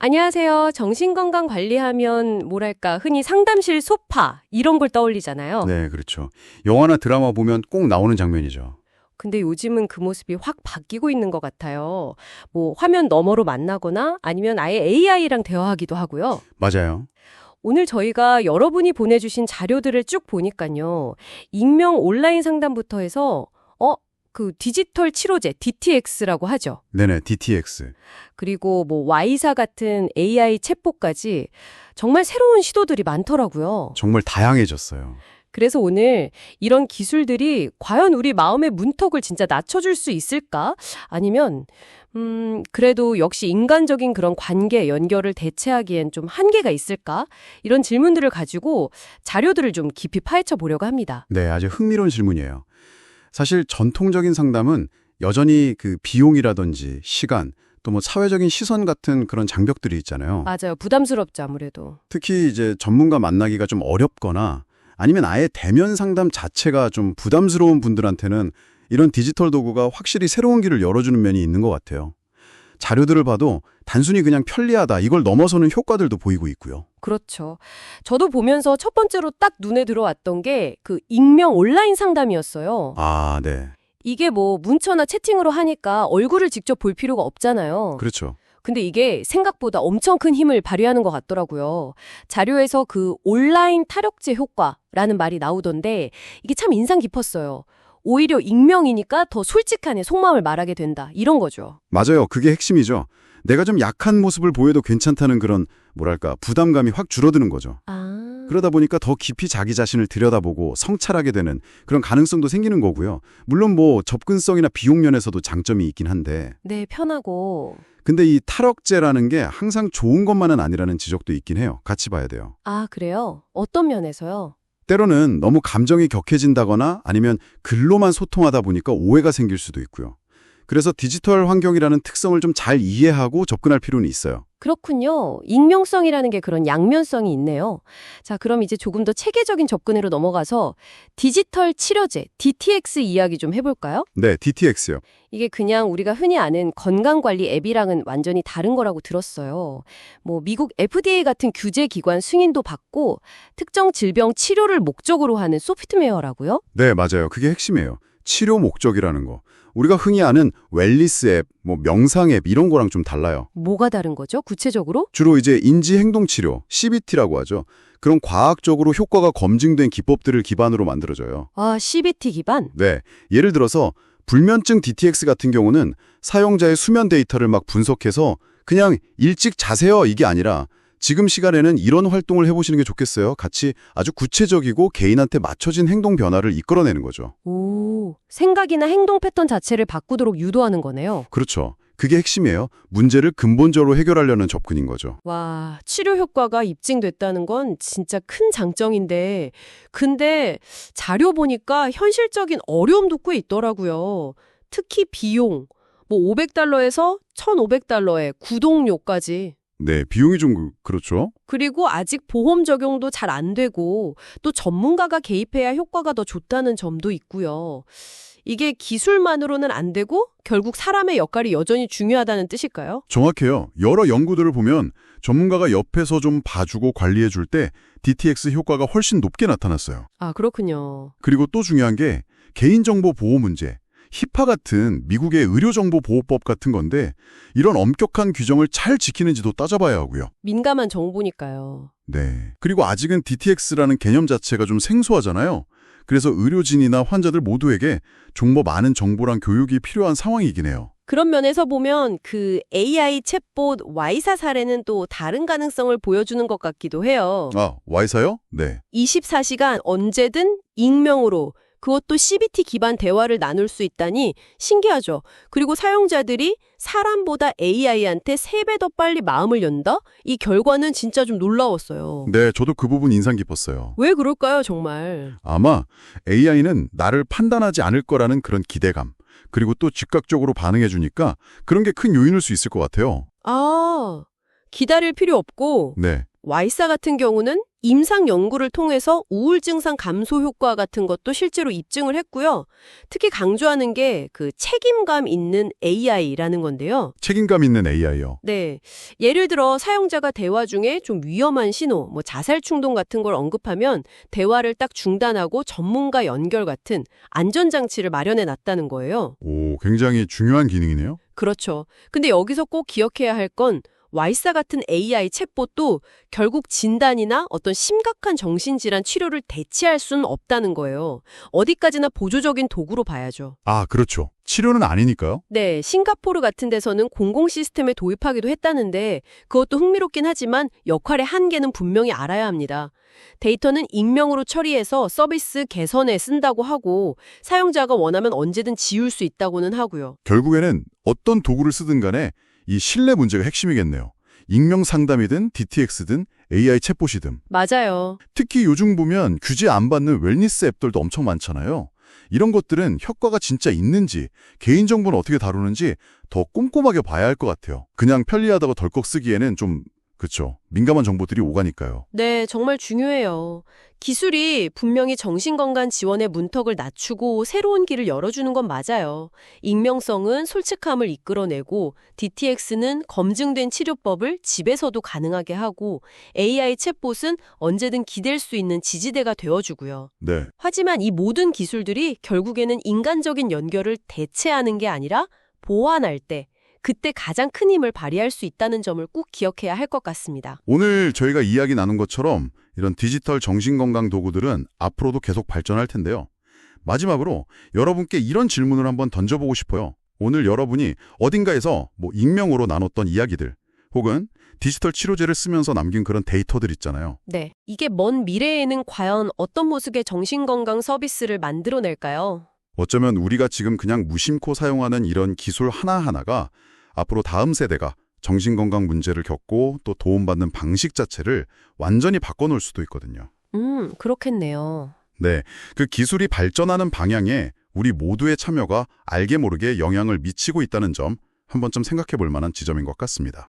안녕하세요. 정신건강 관리하면 뭐랄까 흔히 상담실 소파 이런 걸 떠올리잖아요. 네, 그렇죠. 영화나 드라마 보면 꼭 나오는 장면이죠. 근데 요즘은 그 모습이 확 바뀌고 있는 것 같아요. 뭐 화면 너머로 만나거나 아니면 아예 AI랑 대화하기도 하고요. 맞아요. 오늘 저희가 여러분이 보내주신 자료들을 쭉 보니까요. 익명 온라인 상담부터 해서 그 디지털 치료제 DTX라고 하죠. 네네, DTX. 그리고 뭐 Y사 같은 AI 챗봇까지 정말 새로운 시도들이 많더라고요. 정말 다양해졌어요. 그래서 오늘 이런 기술들이 과연 우리 마음의 문턱을 진짜 낮춰줄 수 있을까? 아니면 그래도 역시 인간적인 그런 관계, 연결을 대체하기엔 좀 한계가 있을까? 이런 질문들을 가지고 자료들을 좀 깊이 파헤쳐 보려고 합니다. 네, 아주 흥미로운 질문이에요. 사실 전통적인 상담은 여전히 그 비용이라든지 시간, 또 뭐 사회적인 시선 같은 그런 장벽들이 있잖아요. 맞아요. 부담스럽죠, 아무래도. 특히 이제 전문가 만나기가 좀 어렵거나 아니면 아예 대면 상담 자체가 좀 부담스러운 분들한테는 이런 디지털 도구가 확실히 새로운 길을 열어주는 면이 있는 것 같아요. 자료들을 봐도 단순히 그냥 편리하다, 이걸 넘어서는 효과들도 보이고 있고요. 그렇죠. 저도 보면서 첫 번째로 딱 눈에 들어왔던 게 그 익명 온라인 상담이었어요. 아, 네. 이게 뭐 문자나 채팅으로 하니까 얼굴을 직접 볼 필요가 없잖아요. 그렇죠. 근데 이게 생각보다 엄청 큰 힘을 발휘하는 것 같더라고요. 자료에서 그 온라인 탈역제 효과라는 말이 나오던데 이게 참 인상 깊었어요. 오히려 익명이니까 더 솔직하게 속마음을 말하게 된다. 이런 거죠. 맞아요. 그게 핵심이죠. 내가 좀 약한 모습을 보여도 괜찮다는 그런 뭐랄까 부담감이 확 줄어드는 거죠. 그러다 보니까 더 깊이 자기 자신을 들여다보고 성찰하게 되는 그런 가능성도 생기는 거고요. 물론 뭐 접근성이나 비용 면에서도 장점이 있긴 한데 네, 편하고. 근데 이 탈억제라는 게 항상 좋은 것만은 아니라는 지적도 있긴 해요. 같이 봐야 돼요. 아, 그래요? 어떤 면에서요? 때로는 너무 감정이 격해진다거나 아니면 글로만 소통하다 보니까 오해가 생길 수도 있고요. 그래서 디지털 환경이라는 특성을 좀 잘 이해하고 접근할 필요는 있어요. 그렇군요. 익명성이라는 게 그런 양면성이 있네요. 자, 그럼 이제 조금 더 체계적인 접근으로 넘어가서 디지털 치료제, DTX 이야기 좀 해볼까요? 네, DTX요. 이게 그냥 우리가 흔히 아는 건강관리 앱이랑은 완전히 다른 거라고 들었어요. 뭐 미국 FDA 같은 규제기관 승인도 받고 특정 질병 치료를 목적으로 하는 소프트웨어라고요? 네, 맞아요. 그게 핵심이에요. 치료 목적이라는 거. 우리가 흔히 아는 웰니스 앱, 뭐 명상 앱 이런 거랑 좀 달라요. 뭐가 다른 거죠? 구체적으로? 주로 이제 인지행동치료, CBT라고 하죠. 그런 과학적으로 효과가 검증된 기법들을 기반으로 만들어져요. 아, CBT 기반? 네, 예를 들어서 불면증 DTX 같은 경우는 사용자의 수면 데이터를 막 분석해서 그냥 일찍 자세요 이게 아니라 지금 시간에는 이런 활동을 해보시는 게 좋겠어요. 같이 아주 구체적이고 개인한테 맞춰진 행동 변화를 이끌어내는 거죠. 오, 생각이나 행동 패턴 자체를 바꾸도록 유도하는 거네요. 그렇죠. 그게 핵심이에요. 문제를 근본적으로 해결하려는 접근인 거죠. 와, 치료 효과가 입증됐다는 건 진짜 큰 장점인데, 근데 자료 보니까 현실적인 어려움도 꽤 있더라고요. 특히 비용, 뭐 $500에서 $1,500의 구독료까지. 네, 비용이 좀 그렇죠. 그리고 아직 보험 적용도 잘 안 되고, 또 전문가가 개입해야 효과가 더 좋다는 점도 있고요. 이게 기술만으로는 안 되고 결국 사람의 역할이 여전히 중요하다는 뜻일까요? 정확해요. 여러 연구들을 보면 전문가가 옆에서 좀 봐주고 관리해 줄 때 DTX 효과가 훨씬 높게 나타났어요. 아, 그렇군요. 그리고 또 중요한 게 개인정보 보호 문제. 히파 같은 미국의 의료정보보호법 같은 건데 이런 엄격한 규정을 잘 지키는지도 따져봐야 하고요. 민감한 정보니까요. 네. 그리고 아직은 DTX라는 개념 자체가 좀 생소하잖아요. 그래서 의료진이나 환자들 모두에게 좀 더 많은 정보랑 교육이 필요한 상황이긴 해요. 그런 면에서 보면 그 AI 챗봇 Y사 사례는 또 다른 가능성을 보여주는 것 같기도 해요. 아, Y사요? 네. 24시간 언제든 익명으로 그것도 CBT 기반 대화를 나눌 수 있다니 신기하죠. 그리고 사용자들이 사람보다 AI한테 3배 더 빨리 마음을 연다? 이 결과는 진짜 좀 놀라웠어요. 네, 저도 그 부분 인상 깊었어요. 왜 그럴까요, 정말? 아마 AI는 나를 판단하지 않을 거라는 그런 기대감, 그리고 또 즉각적으로 반응해 주니까 그런 게 큰 요인일 수 있을 것 같아요. 아, 기다릴 필요 없고 네. Y사 같은 경우는 임상 연구를 통해서 우울 증상 감소 효과 같은 것도 실제로 입증을 했고요. 특히 강조하는 게 그 책임감 있는 AI라는 건데요. 책임감 있는 AI요. 네. 예를 들어 사용자가 대화 중에 좀 위험한 신호, 뭐 자살 충동 같은 걸 언급하면 대화를 딱 중단하고 전문가 연결 같은 안전장치를 마련해 놨다는 거예요. 오, 굉장히 중요한 기능이네요. 그렇죠. 근데 여기서 꼭 기억해야 할 건 와이사 같은 AI 챗봇도 결국 진단이나 어떤 심각한 정신질환 치료를 대체할 수는 없다는 거예요. 어디까지나 보조적인 도구로 봐야죠. 아, 그렇죠. 치료는 아니니까요. 네, 싱가포르 같은 데서는 공공 시스템에 도입하기도 했다는데 그것도 흥미롭긴 하지만 역할의 한계는 분명히 알아야 합니다. 데이터는 익명으로 처리해서 서비스 개선에 쓴다고 하고 사용자가 원하면 언제든 지울 수 있다고는 하고요. 결국에는 어떤 도구를 쓰든 간에 이 신뢰 문제가 핵심이겠네요. 익명 상담이든 DTX든 AI 챗봇이든. 맞아요. 특히 요즘 보면 규제 안 받는 웰니스 앱들도 엄청 많잖아요. 이런 것들은 효과가 진짜 있는지, 개인정보는 어떻게 다루는지 더 꼼꼼하게 봐야 할 것 같아요. 그냥 편리하다고 덜컥 쓰기에는 좀, 그쵸, 민감한 정보들이 오가니까요. 네, 정말 중요해요. 기술이 분명히 정신건강 지원의 문턱을 낮추고 새로운 길을 열어주는 건 맞아요. 익명성은 솔직함을 이끌어내고 DTX는 검증된 치료법을 집에서도 가능하게 하고 AI 챗봇은 언제든 기댈 수 있는 지지대가 되어주고요. 네. 하지만 이 모든 기술들이 결국에는 인간적인 연결을 대체하는 게 아니라 보완할 때 그때 가장 큰 힘을 발휘할 수 있다는 점을 꼭 기억해야 할 것 같습니다. 오늘 저희가 이야기 나눈 것처럼 이런 디지털 정신건강 도구들은 앞으로도 계속 발전할 텐데요. 마지막으로 여러분께 이런 질문을 한번 던져보고 싶어요. 오늘 여러분이 어딘가에서 익명으로 나눴던 이야기들 혹은 디지털 치료제를 쓰면서 남긴 그런 데이터들 있잖아요. 네, 이게 먼 미래에는 과연 어떤 모습의 정신건강 서비스를 만들어낼까요? 어쩌면 우리가 지금 그냥 무심코 사용하는 이런 기술 하나하나가 앞으로 다음 세대가 정신건강 문제를 겪고 또 도움받는 방식 자체를 완전히 바꿔놓을 수도 있거든요. 그렇겠네요. 네, 그 기술이 발전하는 방향에 우리 모두의 참여가 알게 모르게 영향을 미치고 있다는 점 한 번쯤 생각해 볼 만한 지점인 것 같습니다.